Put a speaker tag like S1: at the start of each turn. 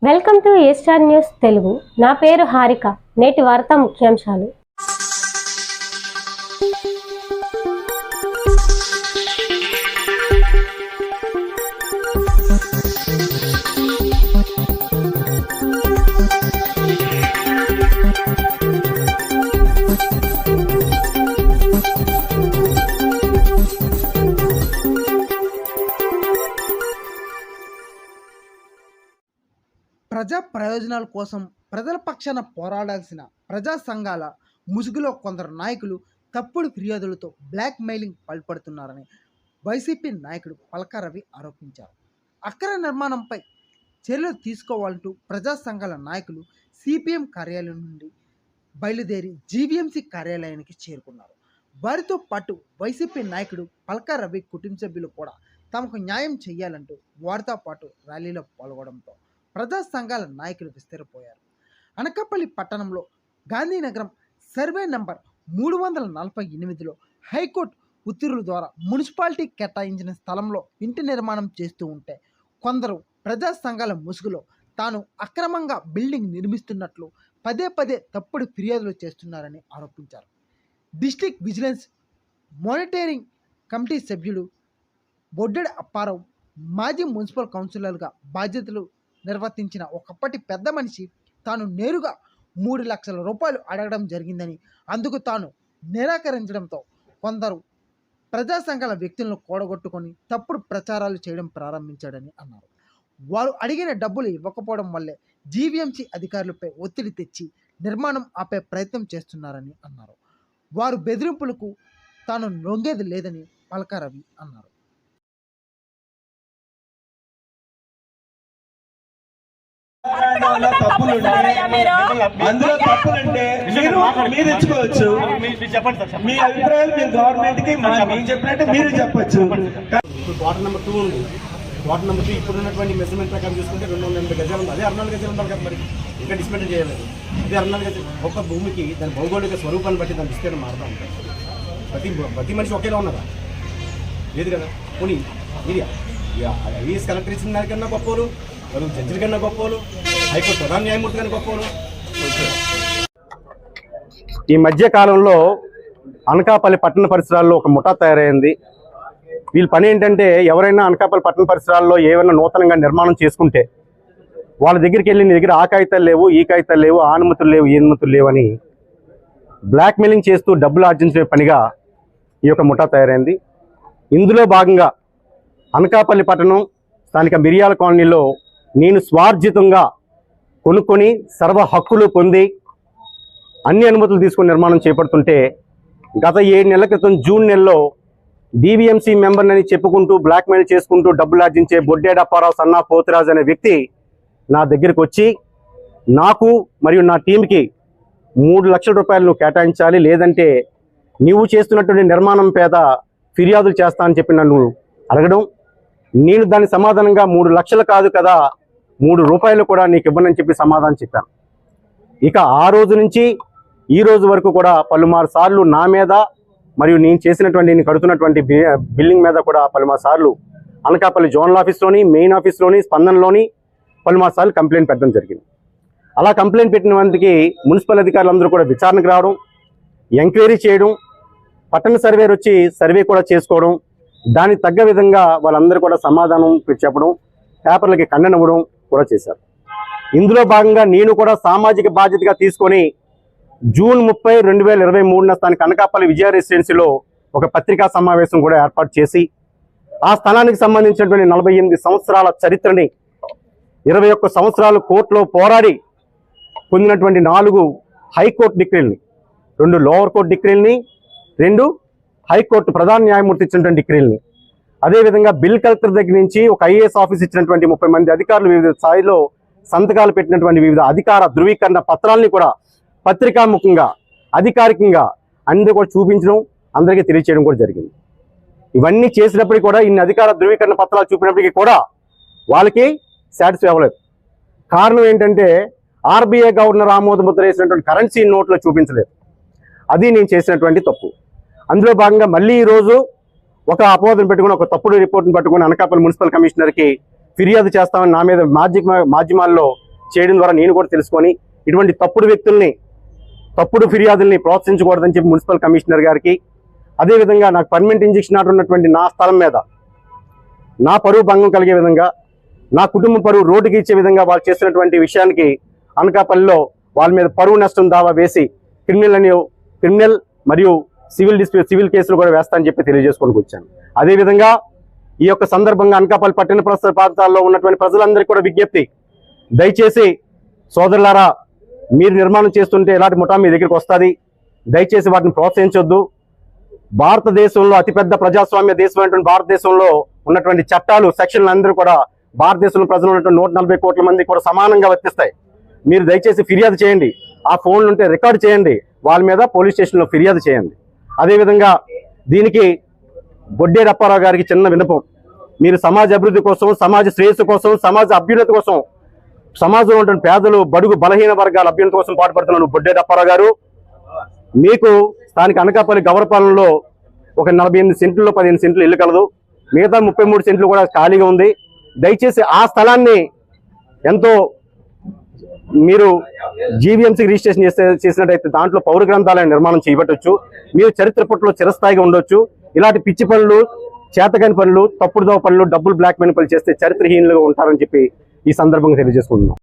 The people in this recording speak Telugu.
S1: Welcome to A star news Telugu. నా పేరు హారిక. నేటి వార్తా ముఖ్యాంశాలు.
S2: ప్రజా ప్రయోజనాల కోసం ప్రజల పక్షాన పోరాడాల్సిన ప్రజా సంఘాల ముసుగులో కొందరు నాయకులు తప్పుడు ఫిర్యాదులతో బ్లాక్ మెయిలింగ్ పాల్పడుతున్నారని వైసీపీ నాయకుడు పల్కా రవి ఆరోపించారు. అక్రమ నిర్మాణంపై చర్యలు తీసుకోవాలంటూ ప్రజా సంఘాల నాయకులు సిపిఎం కార్యాలయం నుండి బయలుదేరి జీవీఎంసీ కార్యాలయానికి చేరుకున్నారు. వారితో పాటు వైసీపీ నాయకుడు పల్కా రవి కుటుంబ సభ్యులు కూడా తమకు న్యాయం చేయాలంటూ వారితో పాటు ర్యాలీలో పాల్గొనడంతో ప్రజా సంఘాల నాయకులు విస్తరిపోయారు. అనకాపల్లి పట్టణంలో గాంధీనగరం సర్వే నంబర్ 348లో హైకోర్టు ఉత్తర్వుల ద్వారా మున్సిపాలిటీ కేటాయించిన స్థలంలో ఇంటి నిర్మాణం చేస్తూ ఉంటే కొందరు ప్రజా సంఘాల ముసుగులో తాను అక్రమంగా బిల్డింగ్ నిర్మిస్తున్నట్లు పదే పదే తప్పుడు ఫిర్యాదులు చేస్తున్నారని ఆరోపించారు. డిస్ట్రిక్ట్ విజిలెన్స్ మానిటరింగ్ కమిటీ సభ్యులు బొడ్డెడ అప్పారావు మాజీ మున్సిపల్ కౌన్సిలర్గా బాధ్యతలు నిర్వర్తించిన ఒకప్పటి పెద్ద మనిషి తాను నేరుగా 3 లక్షల రూపాయలు అడగడం జరిగిందని, అందుకు తాను నిరాకరించడంతో కొందరు ప్రజా సంఘాల వ్యక్తులను కూడగొట్టుకొని తప్పుడు ప్రచారాలు చేయడం ప్రారంభించాడని అన్నారు. వారు అడిగిన డబ్బులు ఇవ్వకపోవడం వల్లే జీవీఎంసీ అధికారులపై ఒత్తిడి తెచ్చి నిర్మాణం ఆపే ప్రయత్నం చేస్తున్నారని అన్నారు. వారు బెదిరింపులకు తాను లొంగేది లేదని పల్కా రవి అన్నారు.
S3: అందులో తప్పులుంటే మీరు ఇచ్చుకోవచ్చు. మీ అభిప్రాయాలు మీరు గవర్నమెంట్ కి మేము చెప్పినట్టు మీరు చెప్పచ్చు.
S4: క్వార్టర్ నెంబర్ 2 ఉంది. క్వార్టర్ నెంబర్ 2 ఇప్పుడు ఉన్నటువంటి మెజర్మెంట్ ప్రకారం చూసుకుంటే 280 గజాలు ఉంది. అదే 64 గజాలు ఉండాలి కదా. మరి ఇంకా డిస్మెంట్ చేయలేదు. అదే 64 గజాలు ఒక్క భూమికి దాని భౌగోళిక స్వరూపాన్ని బట్టి దాని విస్తీర్ణం మారుతూ ఉంటాయి. ప్రతి మనిషి ఒకేలా ఉన్నదా? లేదు కదా. పోనీ ఇది ఐఏఎస్ కలెక్టర్ ఇచ్చిన దానికన్నా గొప్పలు, జడ్జిల కన్నా గొప్పలు, హైకోర్టు ప్రధాన న్యాయమూర్తి కన్నా గొప్పలు.
S5: ఈ మధ్య కాలంలో అనకాపల్లి పట్టణ పరిసరాల్లో ఒక ముఠా తయారైంది. వీళ్ళ పని ఏంటంటే, ఎవరైనా అనకాపల్లి పట్టణ పరిసరాల్లో ఏమైనా నూతనంగా నిర్మాణం చేసుకుంటే వాళ్ళ దగ్గరికి వెళ్ళి నీ దగ్గర ఆ కాగితాలు లేవు, ఈ కాగితాలు లేవు, ఆ అనుమతులు లేవు, ఈ అనుమతులు లేవు అని బ్లాక్ మెయిలింగ్ చేస్తూ డబ్బులు ఆర్జించే పనిగా ఈ యొక్క ముఠా తయారైంది. ఇందులో భాగంగా అనకాపల్లి పట్టణం స్థానిక మిరియాల కాలనీలో నేను స్వార్జితంగా కొనుక్కొని సర్వ హక్కులు పొంది అన్ని అనుమతులు తీసుకొని నిర్మాణం చేపడుతుంటే గత 7 నెలల క్రితం జూన్ నెలలో డీవీఎంసీ మెంబర్ని చెప్పుకుంటూ బ్లాక్మెయిల్ చేసుకుంటూ డబ్బులు ఆర్జించే బొడ్డేడ అప్పారావు సన్నా పోతురాజు అనే వ్యక్తి నా దగ్గరికి వచ్చి నాకు మరియు నా టీంకి 3 లక్షల రూపాయలు నువ్వు కేటాయించాలి, లేదంటే నీవు చేస్తున్నటువంటి నిర్మాణం పేద ఫిర్యాదులు చేస్తా అని చెప్పి నన్ను అడగడం, నేను దాని సమాధానంగా 3 లక్షలు కాదు కదా, 3 రూపాయలు కూడా నీకు ఇవ్వనని చెప్పి సమాధానం చెప్పాను. ఇక ఆ రోజు నుంచి ఈ రోజు వరకు కూడా పలుమారు సార్లు నా మీద మరియు నేను చేసినటువంటి నేను కడుతున్నటువంటి బిల్డింగ్ మీద కూడా పలుమారు సార్లు అనకాపల్లి జోనల్ ఆఫీస్లోని, మెయిన్ ఆఫీస్లోని, స్పందనలోని పలుమారు సార్లు కంప్లైంట్ పెట్టడం జరిగింది. అలా కంప్లైంట్ పెట్టిన వారికి మున్సిపల్ అధికారులందరూ కూడా విచారణకు రావడం, ఎంక్వైరీ చేయడం, పట్టణ సర్వేర్ వచ్చి సర్వే కూడా చేసుకోవడం, దానికి తగ్గ విధంగా వాళ్ళందరూ కూడా సమాధానం చెప్పడం, పేపర్లకి ఖండన ఇవ్వడం కూడా చేశారు. ఇందులో భాగంగా నేను కూడా సామాజిక బాధ్యతగా తీసుకొని జూన్ 30, 2023 స్థానిక అనకాపల్లి విజయ రెసిడెన్సీలో ఒక పత్రికా సమావేశం కూడా ఏర్పాటు చేసి ఆ స్థలానికి సంబంధించినటువంటి 48 సంవత్సరాల చరిత్రని 21 సంవత్సరాలు కోర్టులో పోరాడి పొందినటువంటి 4 హైకోర్టు డిగ్రీలని, 2 లోవర్ కోర్టు డిగ్రీలని, 2 హైకోర్టు ప్రధాన న్యాయమూర్తి ఇచ్చినటువంటి డిగ్రీలని, అదేవిధంగా బిల్ కలెక్టర్ దగ్గర నుంచి ఒక ఐఏఎస్ ఆఫీస్ ఇచ్చినటువంటి 30 మంది అధికారులు వివిధ స్థాయిలో సంతకాలు పెట్టినటువంటి వివిధ అధికార ధృవీకరణ పత్రాలని కూడా పత్రికాముఖంగా అధికారికంగా అందరూ కూడా చూపించడం, అందరికీ తెలియచేయడం కూడా జరిగింది. ఇవన్నీ చేసినప్పటికీ కూడా ఇన్ని అధికార ధృవీకరణ పత్రాలు చూపినప్పటికీ కూడా వాళ్ళకి సాటిస్ఫై అవ్వలేదు. కారణం ఏంటంటే ఆర్బీఐ గవర్నర్ ఆమోద ముద్ర వేసినటువంటి కరెన్సీ నోట్లో చూపించలేదు. అది నేను చేసినటువంటి తప్పు. అందులో భాగంగా మళ్ళీ ఈరోజు ఒక అపోహను పెట్టుకుని, ఒక తప్పుడు రిపోర్ట్ను పట్టుకుని అనకాపల్లి మున్సిపల్ కమిషనర్కి ఫిర్యాదు చేస్తామని నా మీద మాధ్యమాల్లో చేయడం ద్వారా నేను కూడా తెలుసుకొని ఇటువంటి తప్పుడు వ్యక్తుల్ని, తప్పుడు ఫిర్యాదుల్ని ప్రోత్సహించకూడదని చెప్పి మున్సిపల్ కమిషనర్ గారికి, అదేవిధంగా నాకు పర్మనెంట్ ఇంజెక్షన్ ఆర్డర్ ఉన్నటువంటి నా స్థలం మీద నా పరువు భంగం కలిగే విధంగా, నా కుటుంబ పరువు రోడ్డుకి ఇచ్చే విధంగా వాళ్ళు చేస్తున్నటువంటి విషయానికి అనకాపల్లిలో వాళ్ళ మీద పరువు నష్టం దావా వేసి క్రిమినల్ మరియు సివిల్ కేసులు కూడా వేస్తానని చెప్పి తెలియజేసుకొని వచ్చాను. అదేవిధంగా ఈ యొక్క సందర్భంగా అనకాపల్లి పట్టణ ప్రాంతాల్లో ఉన్నటువంటి ప్రజలందరికీ కూడా విజ్ఞప్తి, దయచేసి సోదరులారా, మీరు నిర్మాణం చేస్తుంటే ఇలాంటి ముఠా మీ దగ్గరికి వస్తుంది, దయచేసి వాటిని ప్రోత్సహించొద్దు. భారతదేశంలో అతిపెద్ద ప్రజాస్వామ్య దేశమైనటువంటి భారతదేశంలో ఉన్నటువంటి చట్టాలు, సెక్షన్లు అందరూ కూడా భారతదేశంలో ప్రజలు ఉన్నటువంటి 140 కోట్ల మంది కూడా సమానంగా వర్తిస్తాయి. మీరు దయచేసి ఫిర్యాదు చేయండి, ఆ ఫోన్లు ఉంటే రికార్డు చేయండి, వాళ్ళ మీద పోలీస్ స్టేషన్లో ఫిర్యాదు చేయండి. అదేవిధంగా దీనికి బొడ్డే అప్పారావు గారికి చిన్న విన్నపం, మీరు సమాజ అభివృద్ధి కోసం, సమాజ శ్రేయస్సు కోసం, సమాజ అభ్యున్నతి కోసం, సమాజంలో ఉన్నటువంటి పేదలు, బడుగు బలహీన వర్గాల అభ్యున్నతి కోసం పాటుపడుతున్నాను బొడ్డే అప్పారావు గారు. మీకు స్థానిక అనకాపల్లి గౌరపాలెంలో ఒక 48 సెంట్లలో 15 సెంట్లు ఇల్లు కలదు, మిగతా 33 సెంట్లు కూడా ఖాళీగా ఉంది. దయచేసి ఆ స్థలాన్ని ఎంతో మీరు జీవీఎంసీకి రిజిస్ట్రేషన్ చేసినట్టయితే దాంట్లో పౌర గ్రంథాలయం నిర్మాణం చేయబట్టవచ్చు. మీరు చరిత్ర పుటలో చిరస్థాయిగా ఉండొచ్చు. ఇలాంటి పిచ్చి పనులు, చేతకాని పనులు, తప్పుడు దోవ పనులు, డబ్బులు బ్లాక్ మెయిల్ పనులు చేస్తే చరిత్రహీనులుగా ఉంటారని చెప్పి ఈ సందర్భంగా తెలియజేసుకుంటున్నాం.